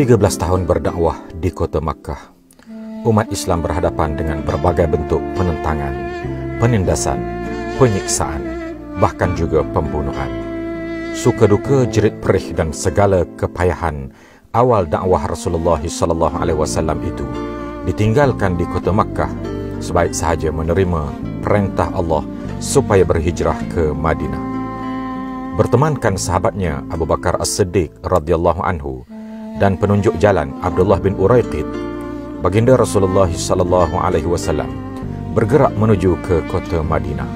13 tahun berdakwah di kota Makkah, umat Islam berhadapan dengan berbagai bentuk penentangan, penindasan, penyiksaan, bahkan juga pembunuhan. Suka duka, jerit perih dan segala kepayahan awal dakwah Rasulullah SAW itu ditinggalkan di kota Makkah sebaik sahaja menerima perintah Allah supaya berhijrah ke Madinah. Bertemankan sahabatnya Abu Bakar As-Siddiq radhiyallahu anhu dan penunjuk jalan Abdullah bin Uraiqid, baginda Rasulullah SAW bergerak menuju ke kota Madinah.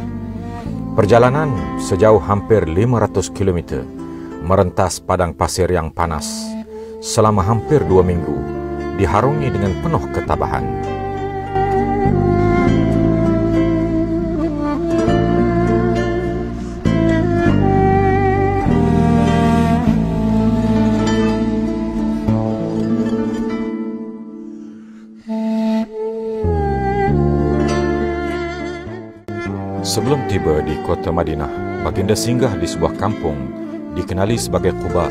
Perjalanan sejauh hampir 500 km merentas padang pasir yang panas selama hampir 2 minggu, diharungi dengan penuh ketabahan. Sebelum tiba di kota Madinah, baginda singgah di sebuah kampung dikenali sebagai Quba,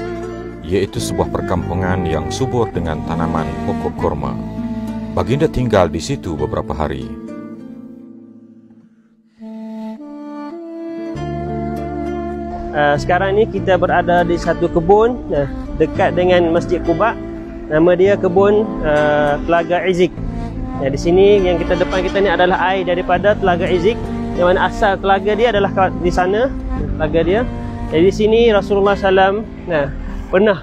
iaitu sebuah perkampungan yang subur dengan tanaman pokok kurma. Baginda tinggal di situ beberapa hari. Sekarang ini kita berada di satu kebun dekat dengan Masjid Quba. Nama dia kebun Telaga Izik. Di sini yang kita depan kita ni adalah air daripada Telaga Izik, yang mana asal telaga dia adalah di sana, telaga dia. Jadi di sini Rasulullah SAW pernah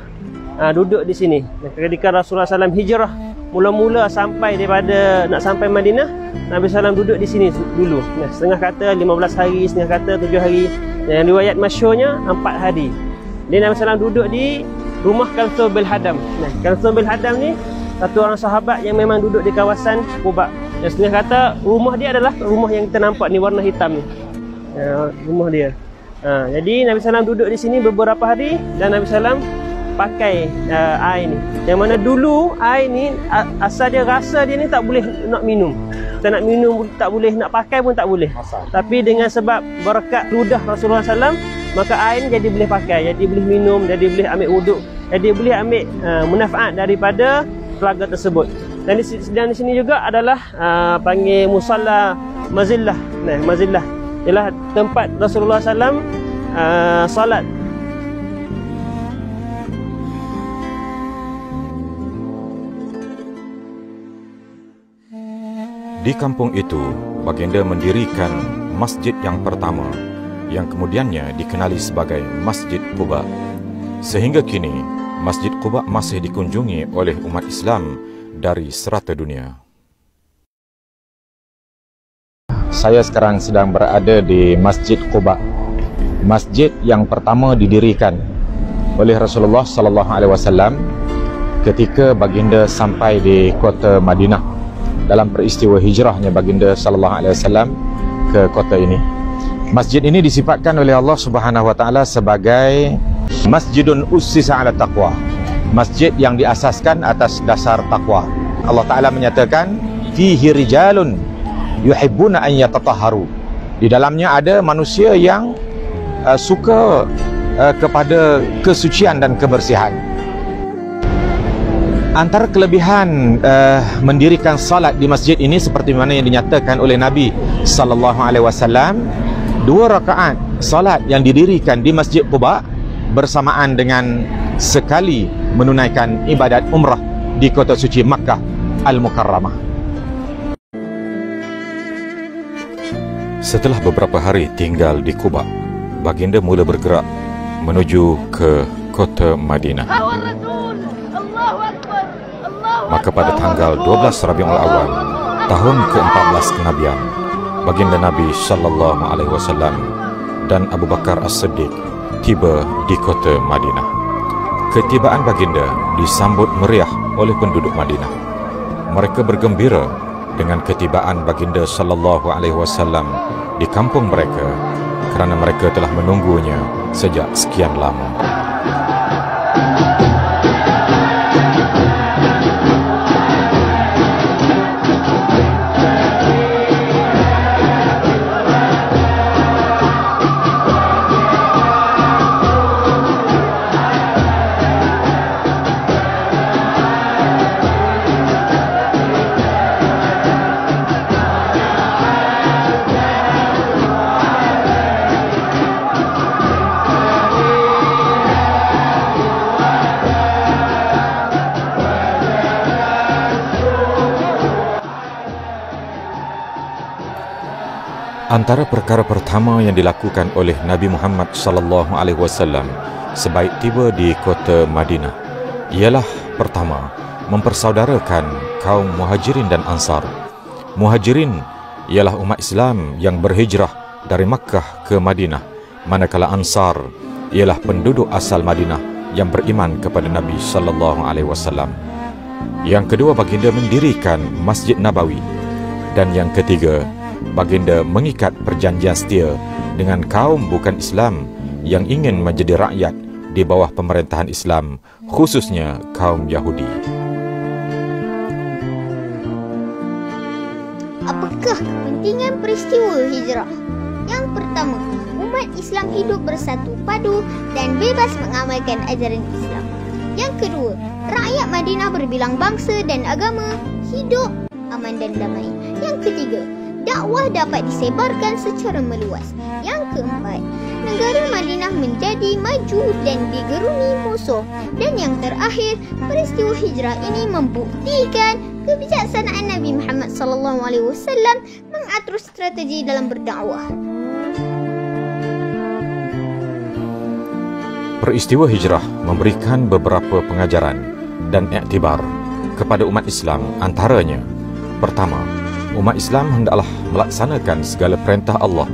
duduk di sini. Ketika Rasulullah SAW hijrah mula-mula sampai daripada nak sampai Madinah, Nabi SAW duduk di sini dulu. Setengah kata 15 hari, setengah kata 7 hari. Dan riwayat masyhurnya 4 hari. Jadi Nabi SAW duduk di rumah Kalthum bin Hadam. Kalthum bin Hadam ni satu orang sahabat yang memang duduk di kawasan Quba. Dan setengah kata rumah dia adalah rumah yang kita nampak ni, warna hitam ni. Rumah dia. Jadi Nabi SAW duduk di sini beberapa hari dan Nabi SAW pakai air ni. Yang mana dulu air ni asal dia, rasa dia ni tak boleh nak minum. Kita nak minum tak boleh, nak pakai pun tak boleh. Tapi dengan sebab berkat ludah Rasulullah SAW, maka air ni jadi boleh pakai, jadi boleh minum, jadi boleh ambil wuduk, jadi boleh ambil manfaat daripada telaga tersebut. Dan di sini juga adalah panggil musalla Mazillah. Mazillah ialah tempat Rasulullah SAW salat. Di kampung itu, baginda mendirikan masjid yang pertama, yang kemudiannya dikenali sebagai Masjid Quba. Sehingga kini, Masjid Quba masih dikunjungi oleh umat Islam dari serata dunia. Saya sekarang sedang berada di Masjid Quba, masjid yang pertama didirikan oleh Rasulullah SAW ketika baginda sampai di kota Madinah dalam peristiwa hijrahnya baginda SAW ke kota ini. Masjid ini disifatkan oleh Allah Subhanahu Wa Taala sebagai Masjidun Ussisa ala Taqwa, masjid yang diasaskan atas dasar takwa. Allah Ta'ala menyatakan fihi rijalun yuhibbuna an yatatahharu. Di dalamnya ada manusia yang suka kepada kesucian dan kebersihan. Antara kelebihan mendirikan salat di masjid ini seperti mana yang dinyatakan oleh Nabi SAW, 2 rakaat salat yang didirikan di Masjid Quba bersamaan dengan sekali menunaikan ibadat umrah di kota suci Makkah Al-Mukarramah. Setelah beberapa hari tinggal di Quba, baginda mula bergerak menuju ke kota Madinah. Maka pada tanggal 12 Rabiul Awal tahun ke-14 kenabian, baginda Nabi SAW dan Abu Bakar As-Siddiq tiba di kota Madinah. Ketibaan baginda disambut meriah oleh penduduk Madinah. Mereka bergembira dengan ketibaan baginda SAW di kampung mereka kerana mereka telah menunggunya sejak sekian lama. Antara perkara pertama yang dilakukan oleh Nabi Muhammad sallallahu alaihi wasallam sebaik tiba di kota Madinah ialah pertama mempersaudarakan kaum Muhajirin dan Ansar. Muhajirin ialah umat Islam yang berhijrah dari Makkah ke Madinah, manakala Ansar ialah penduduk asal Madinah yang beriman kepada Nabi sallallahu alaihi wasallam. Yang kedua, baginda mendirikan Masjid Nabawi, dan yang ketiga, baginda mengikat perjanjian setia dengan kaum bukan Islam yang ingin menjadi rakyat di bawah pemerintahan Islam, khususnya kaum Yahudi. Apakah kepentingan peristiwa hijrah? Yang pertama, umat Islam hidup bersatu padu dan bebas mengamalkan ajaran Islam. Yang kedua, rakyat Madinah berbilang bangsa dan agama hidup aman dan damai. Yang ketiga, dakwah dapat disebarkan secara meluas. Yang keempat, negara Madinah menjadi maju dan digerungi musuh. Dan yang terakhir, peristiwa hijrah ini membuktikan kebijaksanaan Nabi Muhammad SAW mengatur strategi dalam berdakwah. Peristiwa hijrah memberikan beberapa pengajaran dan iktibar kepada umat Islam. Antaranya, pertama, umat Islam hendaklah melaksanakan segala perintah Allah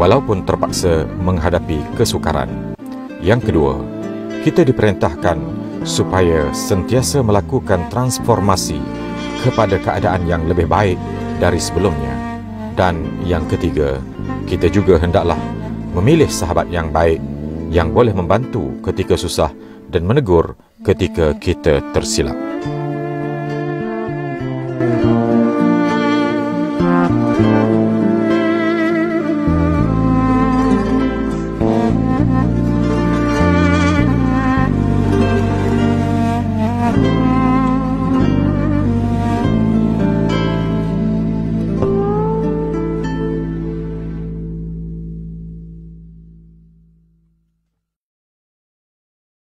walaupun terpaksa menghadapi kesukaran. Yang kedua, kita diperintahkan supaya sentiasa melakukan transformasi kepada keadaan yang lebih baik dari sebelumnya. Dan yang ketiga, kita juga hendaklah memilih sahabat yang baik yang boleh membantu ketika susah dan menegur ketika kita tersilap.